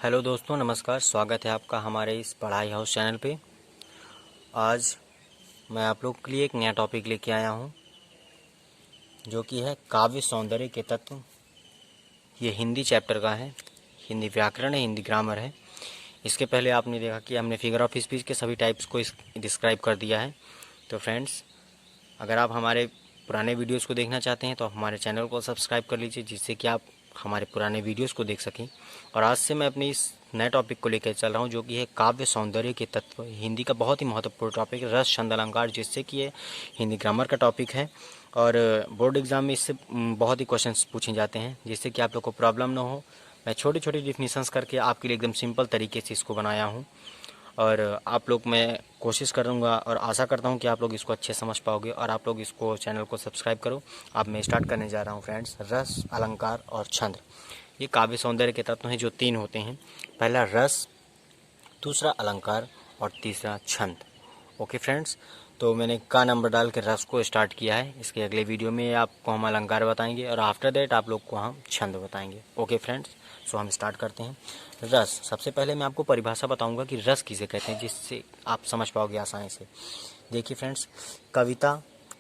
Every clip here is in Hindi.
हेलो दोस्तों, नमस्कार। स्वागत है आपका हमारे इस पढ़ाई हाउस चैनल पे। आज मैं आप लोग के लिए एक नया टॉपिक लेके आया हूँ, जो कि है काव्य सौंदर्य के तत्व। ये हिंदी चैप्टर का है, हिंदी व्याकरण है, हिंदी ग्रामर है। इसके पहले आपने देखा कि हमने फिगर ऑफ स्पीच के सभी टाइप्स को डिस्क्राइब कर दिया है। तो फ्रेंड्स, अगर आप हमारे पुराने वीडियोज़ को देखना चाहते हैं तो आप हमारे चैनल को सब्सक्राइब कर लीजिए, जिससे कि आप हमारे पुराने वीडियोज़ को देख सकें। और आज से मैं अपने इस नए टॉपिक को लेकर चल रहा हूँ, जो कि है काव्य सौंदर्य के तत्व। हिंदी का बहुत ही महत्वपूर्ण टॉपिक है, रस छंद अलंकार, जिससे कि ये हिंदी ग्रामर का टॉपिक है। और बोर्ड एग्ज़ाम में इससे बहुत ही क्वेश्चंस पूछे जाते हैं, जिससे कि आप लोग को प्रॉब्लम ना हो। मैं छोटी छोटी डिफिनीशंस करके आपके लिए एकदम सिंपल तरीके से इसको बनाया हूँ। और आप लोग, मैं कोशिश करूँगा और आशा करता हूँ कि आप लोग इसको अच्छे समझ पाओगे और आप लोग इसको चैनल को सब्सक्राइब करो। अब मैं स्टार्ट करने जा रहा हूँ फ्रेंड्स। रस, अलंकार और छंद, ये काव्य सौंदर्य के तत्व हैं, जो तीन होते हैं। पहला रस, दूसरा अलंकार और तीसरा छंद। ओके फ्रेंड्स, तो मैंने का नंबर डाल के रस को स्टार्ट किया है। इसके अगले वीडियो में आपको हम अलंकार बताएंगे और आफ्टर दैट आप लोग को हम छंद बताएंगे। ओके फ्रेंड्स, सो हम स्टार्ट करते हैं। रस, सबसे पहले मैं आपको परिभाषा बताऊंगा कि रस किसे कहते हैं, जिससे आप समझ पाओगे आसानी से। देखिए फ्रेंड्स, कविता,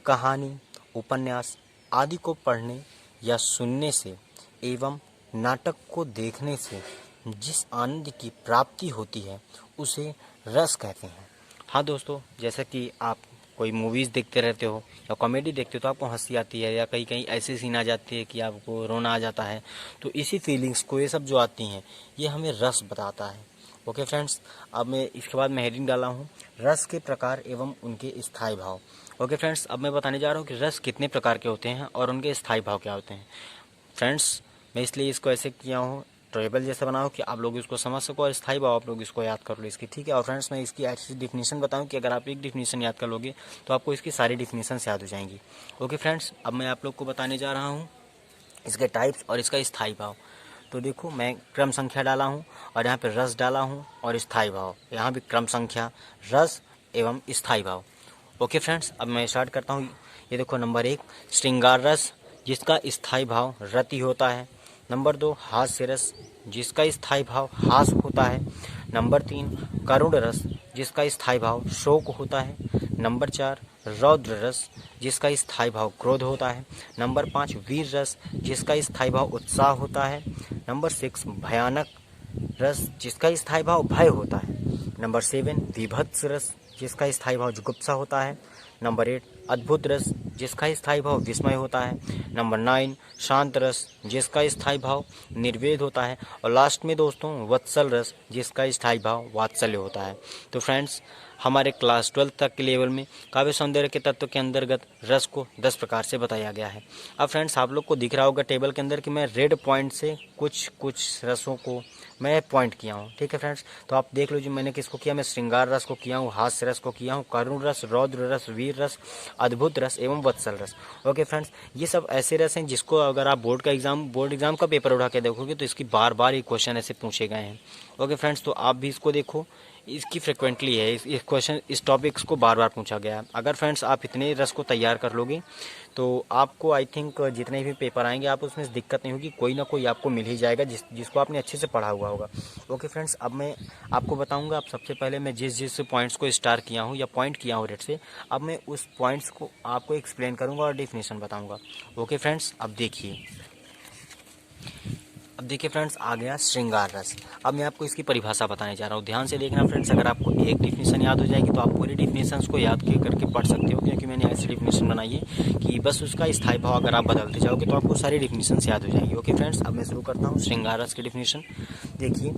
कहानी, उपन्यास आदि को पढ़ने या सुनने से एवं नाटक को देखने से जिस आनंद की प्राप्ति होती है उसे रस कहते हैं। हाँ दोस्तों, जैसा कि आप कोई मूवीज़ देखते रहते हो या कॉमेडी देखते हो तो आपको हंसी आती है, या कहीं कहीं ऐसी सीन आ जाती है कि आपको रोना आ जाता है। तो इसी फीलिंग्स को, ये सब जो आती हैं, ये हमें रस बताता है। ओके फ्रेंड्स, अब मैं इसके बाद मैं हेडिंग डाला हूँ, रस के प्रकार एवं उनके स्थायी भाव। ओके फ्रेंड्स, अब मैं बताने जा रहा हूँ कि रस कितने प्रकार के होते हैं और उनके स्थायी भाव क्या होते हैं। फ्रेंड्स, मैं इसलिए इसको ऐसे किया हूँ, टेबल जैसे बनाओ कि आप लोग इसको समझ सको, और स्थायी भाव आप लोग इसको याद कर लो इसकी, ठीक है। और फ्रेंड्स, मैं इसकी ऐसी डिफिनीशन बताऊं कि अगर आप एक डिफिनीशन याद कर लोगे तो आपको इसकी सारी डिफिनीशन याद हो जाएंगी। ओके फ्रेंड्स, अब मैं आप लोग को बताने जा रहा हूँ इसके टाइप्स और इसका स्थायी भाव। तो देखो, मैं क्रम संख्या डाला हूँ और यहाँ पे रस डाला हूँ और स्थायी भाव, यहाँ भी क्रम संख्या, रस एवं स्थायी भाव। ओके फ्रेंड्स, अब मैं स्टार्ट करता हूँ। ये देखो, नंबर 1 श्रृंगार रस, जिसका स्थायी भाव रति होता है। नंबर 2 हास्य रस, जिसका स्थायी भाव हास होता है। नंबर 3 करुण रस, जिसका स्थायी भाव शोक होता है। नंबर 4 रौद्र रस, जिसका स्थायी भाव क्रोध होता है। नंबर 5 वीर रस, जिसका स्थायी भाव उत्साह होता है। नंबर 6 भयानक रस, जिसका स्थायी भाव भय होता है। नंबर 7 विभत्स रस, जिसका स्थायी भाव जुगुप्सा होता है। नंबर 8 अद्भुत रस, जिसका स्थायी भाव विस्मय होता है। नंबर 9 शांत रस, जिसका स्थायी भाव निर्वेद होता है। और लास्ट में दोस्तों वत्सल रस, जिसका स्थायी भाव वात्सल्य होता है। तो फ्रेंड्स, हमारे क्लास 12 तक के लेवल में काव्य सौंदर्य के तत्व के अंतर्गत रस को 10 प्रकार से बताया गया है। अब फ्रेंड्स, आप लोग को दिख रहा होगा टेबल के अंदर कि मैं रेड पॉइंट से कुछ कुछ रसों को मैं पॉइंट किया हूँ, ठीक है फ्रेंड्स। तो आप देख लीजिए मैंने किसको किया, मैं श्रृंगार रस को किया हूँ, हास्य रस को किया हूँ, करुण रस, रौद्र रस, वीर रस, अद्भुत रस एवं वत्सल रस। ओके फ्रेंड्स, ये सब ऐसे रस हैं जिसको अगर आप बोर्ड एग्जाम का पेपर उठा के देखोगे तो इसकी बार बार ये क्वेश्चन ऐसे पूछे गए हैं। ओके फ्रेंड्स, तो आप भी इसको देखो, इसकी फ्रिक्वेंटली है, इस क्वेश्चन, इस टॉपिक्स को बार बार पूछा गया है। अगर फ्रेंड्स आप इतने रस को तैयार कर लोगे तो आपको आई थिंक जितने भी पेपर आएंगे आप उसमें दिक्कत नहीं होगी, कोई ना कोई आपको मिल ही जाएगा जिसको आपने अच्छे से पढ़ा हुआ होगा। ओके फ्रेंड्स, अब मैं आपको बताऊंगा। अब सबसे पहले मैं जिस पॉइंट्स को स्टार किया हूँ या पॉइंट किया हूँ रेड से, अब मैं उस पॉइंट्स को आपको एक्सप्लेन करूँगा और डेफिनेशन बताऊँगा। ओके फ्रेंड्स, अब देखिए फ्रेंड्स, आ गया श्रृंगार रस। अब मैं आपको इसकी परिभाषा बताने जा रहा हूँ, ध्यान से देखना फ्रेंड्स। अगर आपको एक डिफिनेशन याद हो जाएगी तो आप पूरी डिफिनेशंस को याद करके पढ़ सकते हो, क्योंकि मैंने ऐसी डिफिनेशन बनाई है कि बस उसका स्थायी भाव अगर आप बदलते जाओगे तो आपको सारी डिफिनेशंस याद हो जाएगी। ओके फ्रेंड्स, अब मैं शुरू करता हूँ श्रृंगार रस की डिफिनेशन। देखिए,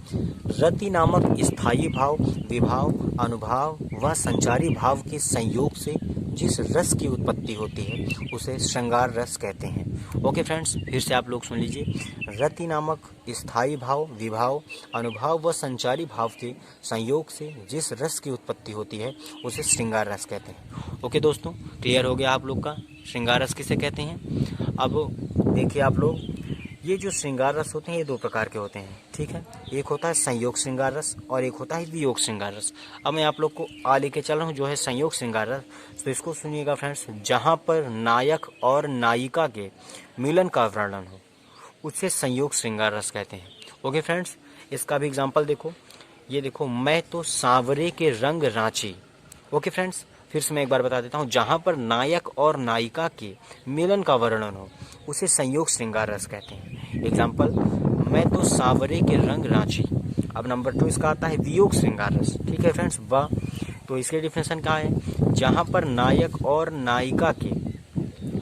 रति नामक स्थायी भाव, विभाव, अनुभाव व संचारी भाव के संयोग से जिस रस की उत्पत्ति होती है उसे श्रृंगार रस कहते हैं। ओके फ्रेंड्स, फिर से आप लोग सुन लीजिए। रति नामक स्थायी भाव, विभाव, अनुभाव व संचारी भाव के संयोग से जिस रस की उत्पत्ति होती है उसे श्रृंगार रस कहते हैं। ओके दोस्तों, क्लियर हो गया आप लोग का श्रृंगार रस किसे कहते हैं। अब देखिए आप लोग, ये जो श्रृंगार रस होते हैं ये दो प्रकार के होते हैं, ठीक है। एक होता है संयोग श्रृंगार रस और एक होता है वियोग श्रृंगार रस। अब मैं आप लोग को लेके चल रहा हूँ जो है संयोग श्रृंगार रस। तो इसको सुनिएगा फ्रेंड्स, जहाँ पर नायक और नायिका के मिलन का वर्णन हो उसे संयोग श्रृंगार रस कहते हैं। ओके फ्रेंड्स, इसका भी एग्जाम्पल देखो, ये देखो, मैं तो सांवरे के रंग रांची। ओके फ्रेंड्स, फिर से मैं एक बार बता देता हूँ, जहाँ पर नायक और नायिका के मिलन का वर्णन हो उसे संयोग श्रृंगार रस कहते हैं। एग्जाम्पल, मैं तो सांवरे के रंग रांची। अब नंबर 2 इसका आता है वियोग श्रृंगार रस। ठीक है फ्रेंड्स, वाह। तो इसके डिफिनेशन क्या है, जहाँ पर नायक और नायिका के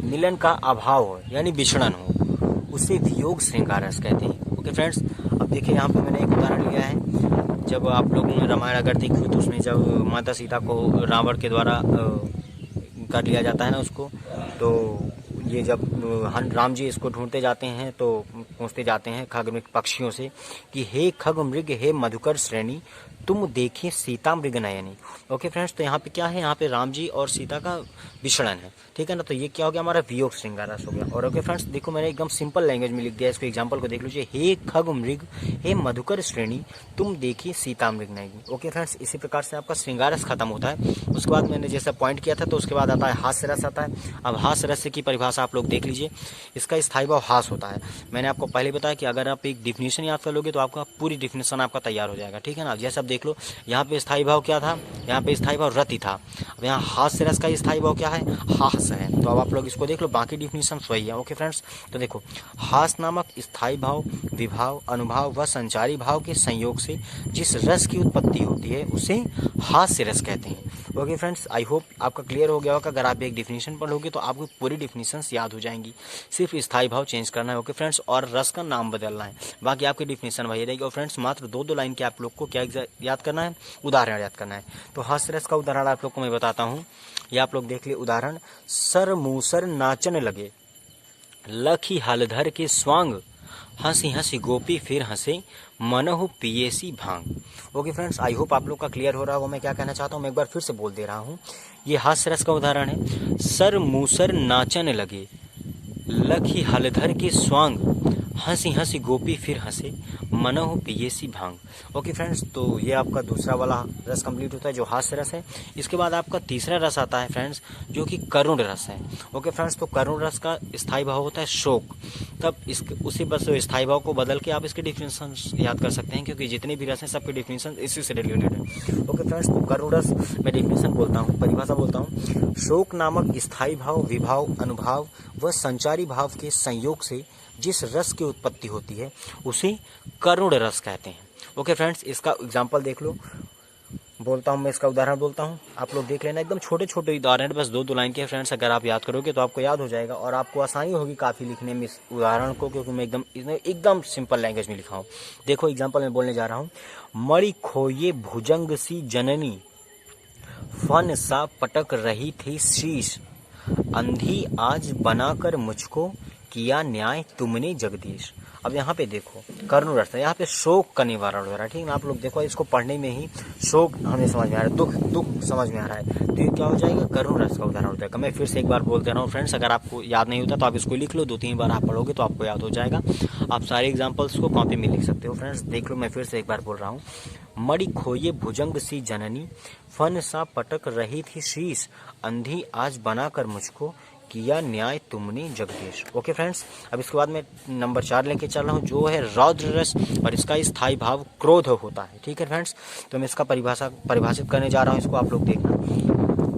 मिलन का अभाव हो यानी विछड़न हो उसे वियोग श्रृंगार रस कहते हैं। ओके फ्रेंड्स, अब देखिए यहाँ पे मैंने एक उदाहरण लिया है। जब आप लोगों ने रामायण अगर देखी हो तो उसमें जब माता सीता को रावण के द्वारा कर लिया जाता है ना उसको, तो ये जब राम जी इसको ढूंढते जाते हैं तो पूछते जाते हैं खग पक्षियों से कि हे खग मृग हे मधुकर श्रेणी तुम देखिए सीता मृग नयनी। ओके फ्रेंड्स, तो यहाँ पे क्या है, यहाँ पे राम जी और सीता का विषणन है। ठीक है ना, तो ये क्या हो गया, हमारा वियोग श्रृंगार रस हो गया। और ओके फ्रेंड्स, देखो मैंने एकदम सिंपल लैंग्वेज में लिख दिया, इसको एग्जांपल को देख लीजिए, हे खग मृग हे मधुकर श्रेणी तुम देखिए सीता मृग नयनी। ओके फ्रेंड्स, इसी प्रकार से आपका श्रृंगार रस खत्म होता है। उसके बाद मैंने जैसा पॉइंट किया था तो उसके बाद आता है हास्य रस आता है। अब हास्य रस की परिभाषा आप लोग देख लीजिए, इसका स्थायी भाव हास होता है। मैंने आपको पहले बताया कि अगर आप एक डिफिनेशन याद कर लोगे तो आपका पूरी डिफिनेशन आपका तैयार हो जाएगा। ठीक है ना, जैसे आप देख लो, यहाँ पे स्थायी भाव क्या था, यहाँ पे स्थायी भाव रति था। अब यहाँ हास्य रस का स्थायी भाव क्या है, हास है। तो अब आप लोग इसको देख लो, बाकी डिफिनेशन वही है। ओके फ्रेंड्स, तो देखो, हास नामक स्थायी भाव विभाव अनुभाव व संचारी भाव के संयोग से जिस रस की उत्पत्ति होती है उसे हास्य रस कहते हैं। ओके फ्रेंड्स, आई होप आपका क्लियर हो गया होगा। अगर आप एक डिफिनेशन पढ़ोगे तो आपको पूरी डिफिनेशंस याद हो जाएंगी, सिर्फ स्थायी भाव चेंज करना है। ओके फ्रेंड्स, और रस का नाम बदलना है, बाकी आपकी डिफिनेशन वही रहेगी। और फ्रेंड्स, मात्र 2-2 लाइन के आप लोग को क्या याद करना है, उदाहरण याद करना है। तो हास्य रस का उदाहरण आप लोग को मैं बताता हूँ, ये आप लोग देख लिए उदाहरण, सर मूसर नाचन लगे लखी हलधर के स्वांग हंसी हंसी गोपी फिर हंसे मनहु पियेसी भांग। ओके फ्रेंड्स, आई होप आप लोग का क्लियर हो रहा होगा मैं क्या कहना चाहता हूँ। मैं एक बार फिर से बोल दे रहा हूँ, ये हास्य रस का उदाहरण है, सर मूसर नाचन लगे लखी हलधर के स्वांग हंसी हंसी गोपी फिर हंसे मनहु पियेसी भांग। ओके फ्रेंड्स, तो ये आपका दूसरा वाला रस कंप्लीट होता है जो हास्य रस है। इसके बाद आपका तीसरा रस आता है फ्रेंड्स, जो कि करुण रस है। ओके फ्रेंड्स, तो करुण रस का स्थायी भाव होता है शोक। तब उसी बस स्थायी भाव को बदल के आप इसके डिफिनेशन याद कर सकते हैं, क्योंकि जितने भी रस हैं सबके डिफिनेशन इसी से रिलेटेड है। ओके फ्रेंड्स, तो करुण रस मैं डिफिनेशन बोलता हूँ, परिभाषा बोलता हूँ, शोक नामक स्थायी भाव विभाव अनुभाव व संचारी भाव के संयोग से जिस रस की उत्पत्ति होती है उसे करुण रस कहते हैं। ओके फ्रेंड्स, इसका एग्जाम्पल देख लो, बोलता हूँ मैं इसका उदाहरण बोलता हूँ, आप लोग देख लेना, एकदम छोटे छोटे उदाहरण, बस 2-2 लाइन के फ्रेंड्स। अगर आप याद करोगे तो आपको याद हो जाएगा और आपको आसानी होगी काफ़ी लिखने में इस उदाहरण को, क्योंकि मैं एकदम सिंपल लैंग्वेज में लिखा हूँ। देखो एग्जाम्पल मैं बोलने जा रहा हूँ, मणि खोये भुजंग सी जननी फन सा पटक रही थी शीश अंधी आज बनाकर मुझको किया न्याय तुमने जगदीश। अब यहाँ पे देखो करुण रस है, यहाँ पे शोक का निवारण हो रहा है। ठीक है, आप लोग देखो इसको पढ़ने में ही शोक हमें समझ में आ रहा है, दुख समझ में आ रहा है, तो ये क्या हो जाएगा, करुण रस का उदाहरण हो जाएगा। मैं फिर से एक बार बोल दे रहा हूँ फ्रेंड्स, अगर आपको याद नहीं होता तो आप इसको लिख लो, 2-3 बार आप पढ़ोगे तो आपको याद हो जाएगा। आप सारे एग्जाम्पल्स को कॉपी में लिख सकते हो फ्रेंड्स, देख लो। मैं फिर से एक बार बोल रहा हूँ, मणि खोये भुजंग सी जननी फन सा पटक रही थी शीश अंधी आज बनाकर मुझको किया न्याय तुमने जगदीश। ओके फ्रेंड्स, अब इसके बाद मैं नंबर 4 लेके चल रहा हूँ, जो है रौद्र रस, और इसका स्थायी भाव क्रोध होता है। ठीक है फ्रेंड्स, तो मैं इसका परिभाषित करने जा रहा हूँ, इसको आप लोग देखना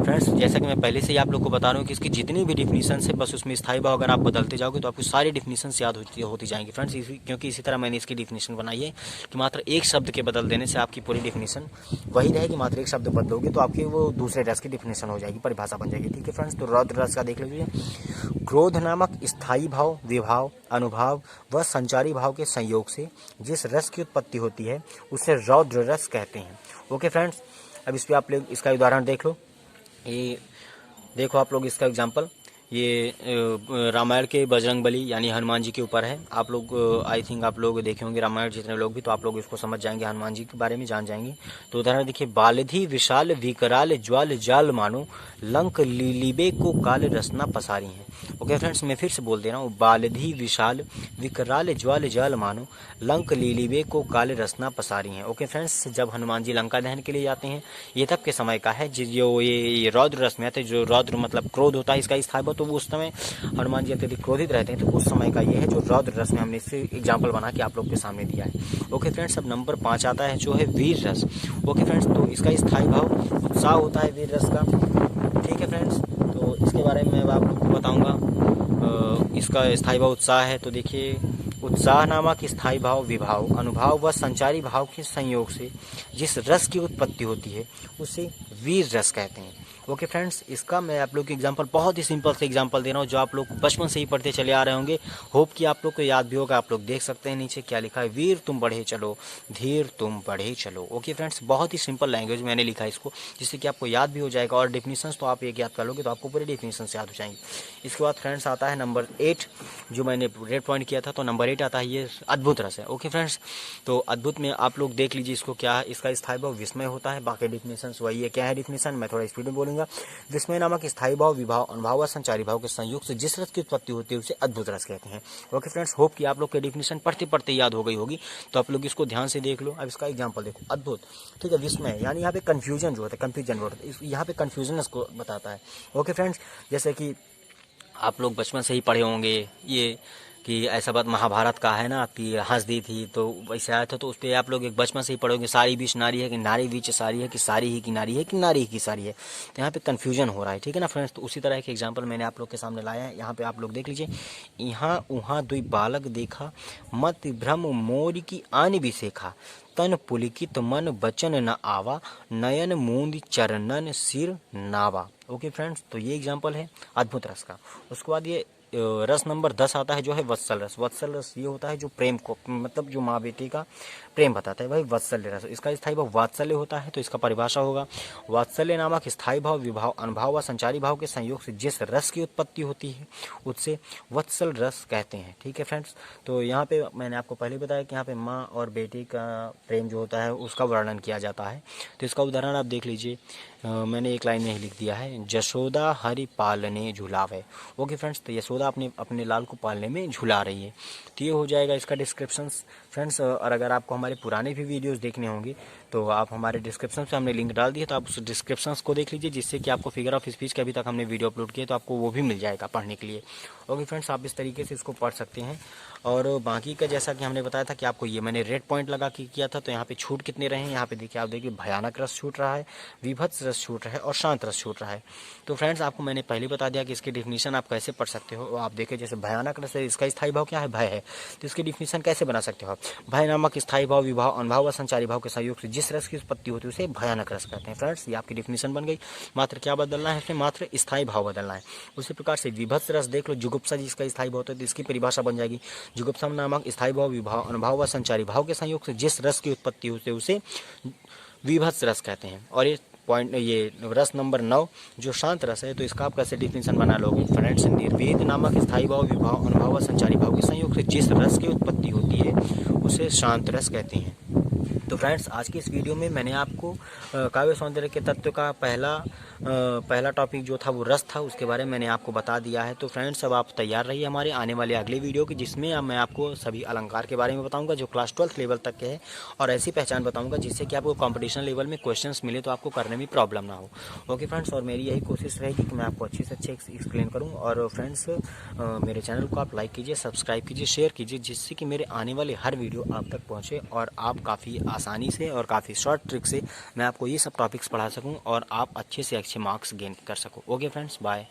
फ्रेंड्स। जैसा कि मैं पहले से ही आप लोग को बता रहा हूँ कि इसकी जितनी भी डिफिनीशन है बस उसमें स्थायी भाव अगर आप बदलते जाओगे तो आपको सारी डिफिनीशन याद होती जाएंगी फ्रेंड्स। क्योंकि इसी तरह मैंने इसकी डिफिनीशन बनाई है कि मात्र एक शब्द के बदल देने से आपकी पूरी डिफिनीशन वही रहेगी, मात्र एक शब्द बदलोगे तो आपकी वो दूसरे रस की डिफिनीशन हो जाएगी, परिभाषा बन जाएगी। ठीक है फ्रेंड्स, तो रौद्र रस का देख लीजिए, क्रोध नामक स्थायी भाव विभाव अनुभाव व संचारी भाव के संयोग से जिस रस की उत्पत्ति होती है उसे रौद्र रस कहते हैं। ओके फ्रेंड्स, अब इस पर आप लोग इसका उदाहरण देख लो। ये देखो आप लोग इसका एग्जाम्पल, ये रामायण के बजरंगबली यानी हनुमान जी के ऊपर है। आप लोग आई थिंक आप लोग देखे होंगे रामायण जितने लोग भी, तो आप लोग इसको समझ जाएंगे, हनुमान जी के बारे में जान जाएंगे। तो उदाहरण देखिए, बालधि विशाल विकराल ज्वाल जाल मानो लंक लीलिबे को काल रसना पसारी हैं। ओके फ्रेंड्स, मैं फिर से बोल दे रहा हूँ, बालधि विशाल विकराल ज्वाल जाल मानो लंक लीलिबे को काल रसना पसारी हैं। ओके फ्रेंड्स, जब हनुमान जी लंका दहन के लिए जाते हैं, ये तब के समय का है जो ये रौद्र रस में आते हैं, जो रौद्र मतलब क्रोध होता है, इसका स्थायी भाव तो तो उस समय हनुमान जी अत्यधिक क्रोधित रहते हैं, तो उस समय का ये है जो रौद्र रस में हमने इससे एग्जाम्पल बना के आप लोग के सामने दिया है। ओके फ्रेंड्स, अब नंबर 5 आता है जो है वीर रस। ओके फ्रेंड्स, तो इसका स्थायी भाव उत्साह होता है वीर रस का। ठीक है फ्रेंड्स, तो इसके बारे में मैं आप लोग को बताऊँगा। इसका स्थायी भाव उत्साह है। तो देखिए, उत्साह नामक स्थायी भाव विभाव, अनुभाव व संचारी भाव के संयोग से जिस रस की उत्पत्ति होती है उसे वीर रस कहते हैं। ओके फ्रेंड्स, इसका मैं आप लोग को एग्जांपल, बहुत ही सिंपल से एग्जांपल दे रहा हूँ जो आप लोग बचपन से ही पढ़ते चले आ रहे होंगे। होप कि आप लोग को याद भी होगा। आप लोग देख सकते हैं नीचे क्या लिखा है, वीर तुम बढ़े चलो, धीर तुम बढ़े चलो। ओके फ्रेंड्स, बहुत ही सिंपल लैंग्वेज मैंने लिखा है इसको, जिससे कि आपको याद भी हो जाएगा। और डेफिनेशंस तो आप एक याद कर लोगे तो आपको पूरे डेफिनेशंस याद हो जाएंगे। इसके बाद फ्रेंड्स आता है नंबर 8, जो मैंने रेड पॉइंट किया था। तो नंबर 8 आता है ये अद्भुत रस है। ओके फ्रेंड्स, तो अद्भुत में आप लोग देख लीजिए इसको क्या है। इसका स्थायी भाव विस्मय होता है। बाकी डेफिनेशंस वही है। क्या है डेफिनेशन, मैं थोड़ा स्पीड में बोलूंगा। विस्मय नामक स्थायी भाव विभाव, अनुभाव व संचारी भाव के संयोग से जिस रस की उत्पत्ति होती है उसे अद्भुत रस कहते हैं। ओके फ्रेंड्स, होप कि आप लोग के डेफिनेशन पढ़ते पढ़ते याद हो गई होगी। तो आप लोग इसको ध्यान से देख लो। अब इसका एग्जाम्पल देखो, अद्भुत। ठीक है, विस्मय यानी यहाँ पे कंफ्यूजन जो होता है, कंफ्यूजन वर्ड यहाँ पे कंफ्यूजन को बताता है। ओके फ्रेंड्स, जैसे कि आप लोग बचपन से ही पढ़े होंगे ये कि ऐसा बात महाभारत का है ना कि हंस दी थी, तो वैसे आया था। तो उस पर आप लोग एक बचपन से ही पढ़ोगे, सारी बीच नारी है कि नारी बीच सारी है कि सारी ही की नारी है कि नारी ही की सारी है। तो यहाँ पे कन्फ्यूजन हो रहा है। ठीक है ना फ्रेंड्स, तो उसी तरह के एग्जाम्पल मैंने आप लोग के सामने लाया है। यहाँ पे आप लोग देख लीजिए, यहाँ उहाँ दुई बालक देखा, मत भ्रम मोर की आन भी सेखा, तन पुलिकित मन बचन न आवा, नयन मूंद चरणन सिर नावा। ओके फ्रेंड्स, तो ये एग्जाम्पल है अद्भुत रस का। उसके बाद ये रस नंबर 10 आता है जो है वत्सल रस। वत्सल रस ये होता है जो प्रेम को, मतलब जो माँ बेटी का प्रेम बताता है, भाई वत्सल्य रस। इसका स्थायी भाव वात्सल्य होता है। तो इसका परिभाषा होगा, वात्सल्य नामक स्थायी भाव विभाव, अनुभाव व संचारी भाव के संयोग से जिस रस की उत्पत्ति होती है उससे वत्सल रस कहते हैं। ठीक है फ्रेंड्स, तो यहाँ पे मैंने आपको पहले बताया कि यहाँ पे माँ और बेटी का प्रेम जो होता है उसका वर्णन किया जाता है। तो इसका उदाहरण आप देख लीजिए, मैंने एक लाइन में ही लिख दिया है, जशोदा हरि पालने झुलावे। ओके फ्रेंड्स, तो यशोदा अपने लाल को पालने में झुला रही है। तो ये हो जाएगा इसका डिस्क्रिप्शन फ्रेंड्स। और अगर आपको हमारे पुराने भी वीडियोस देखने होंगे तो आप हमारे डिस्क्रिप्शन से हमने लिंक डाल दिया, तो आप उस डिस्क्रिप्शन को देख लीजिए, जिससे कि आपको फिगर ऑफ स्पीच के अभी तक हमने वीडियो अपलोड किए तो आपको वो भी मिल जाएगा पढ़ने के लिए। ओके फ्रेंड्स, आप इस तरीके से इसको पढ़ सकते हैं। और बाकी का जैसा कि हमने बताया था कि आपको ये मैंने रेड पॉइंट लगा के किया था। तो यहाँ पे छूट कितने रहे हैं, यहाँ पे देखिए, आप देखिए भयानक रस छूट रहा है, विभत्स रस छूट रहा है और शांत रस छूट रहा है। तो फ्रेंड्स, आपको मैंने पहले बता दिया कि इसकी डिफिनीशन आप कैसे पढ़ सकते हो। आप देखिए, जैसे भयानक रस है, इसका स्थायी भाव क्या है, भय है। तो इसकी डिफिनीशन कैसे बना सकते हो आप, भय नामक स्थायी भाव विभाव, अनुभाव व संचारी भाव के सहयोग से जिस रस की उत्पत्ति होती है उसे भयानक रस कहते हैं। फ्रेंड्स, ये आपकी डिफिनीशन बन गई। मात्र क्या बदलना है इसमें, मात्र स्थायी भाव बदलना है। उसी प्रकार से विभत्स रस देख लो, जुगुप्सा जिसका स्थायी भाव होता है, तो इसकी परिभाषा बन जाएगी, जुगुप्सा नामक स्थायी भाव विभाव, अनुभाव व संचारी भाव के संयोग से जिस रस की उत्पत्ति होती है उसे विभत्स रस कहते हैं। और ये पॉइंट, ये रस नंबर 9 जो शांत रस है, तो इसका आप कैसे डिफिनेशन बना लोगे फ्रेंड्स, निर्वेद नामक स्थायी भाव विभाव, अनुभाव व संचारी भाव के संयोग से जिस रस की उत्पत्ति होती है उसे शांत रस कहते हैं। तो फ्रेंड्स, आज की इस वीडियो में मैंने आपको काव्य सौंदर्य के तत्व का पहला टॉपिक जो था वो रस था, उसके बारे में मैंने आपको बता दिया है। तो फ्रेंड्स, अब आप तैयार रहिए हमारे आने वाले अगले वीडियो की, जिसमें अब मैं आपको सभी अलंकार के बारे में बताऊंगा जो क्लास 12th लेवल तक के है, और ऐसी पहचान बताऊंगा जिससे कि आपको कंपटीशन लेवल में क्वेश्चंस मिले तो आपको करने में प्रॉब्लम ना हो। ओके फ्रेंड्स, और मेरी यही कोशिश रहेगी कि मैं आपको अच्छे से अच्छे एक्सप्लेन करूँ। और फ्रेंड्स, मेरे चैनल को आप लाइक कीजिए, सब्सक्राइब कीजिए, शेयर कीजिए, जिससे कि मेरे आने वाले हर वीडियो आप तक पहुँचे और आप काफ़ी आसानी से और काफ़ी शॉर्ट ट्रिक से मैं आपको ये सब टॉपिक्स पढ़ा सकूं और आप अच्छे से अच्छे मार्क्स गेन कर सको। Okay friends, bye.